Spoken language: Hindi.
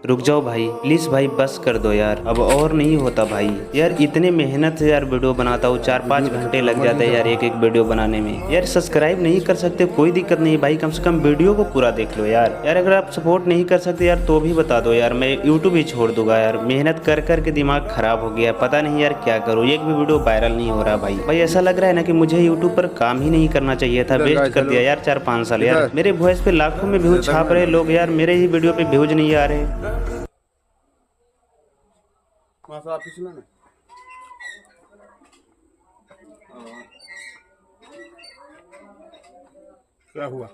रुक जाओ भाई, प्लीज भाई बस कर दो यार, अब और नहीं होता भाई। यार इतने मेहनत से यार वीडियो बनाता हूँ, 4-5 घंटे लग जाते हैं यार एक एक वीडियो बनाने में। यार सब्सक्राइब नहीं कर सकते कोई दिक्कत नहीं भाई, कम से कम वीडियो को पूरा देख लो यार। यार अगर आप सपोर्ट नहीं कर सकते यार तो भी बता दो यार, मैं यूट्यूब ही छोड़ दूंगा यार। मेहनत कर कर के दिमाग खराब हो गया, पता नहीं यार क्या करूँ, एक भी वीडियो वायरल नहीं हो रहा भाई। भाई ऐसा लग रहा है ना कि मुझे यूट्यूब पर काम ही नहीं करना चाहिए था, वेस्ट कर दिया यार 4-5 साल यार। मेरे वॉइस पे लाखों में व्यूज छाप रहे लोग यार, मेरे ही वीडियो पे व्यूज नहीं आ रहे। क्या हुआ?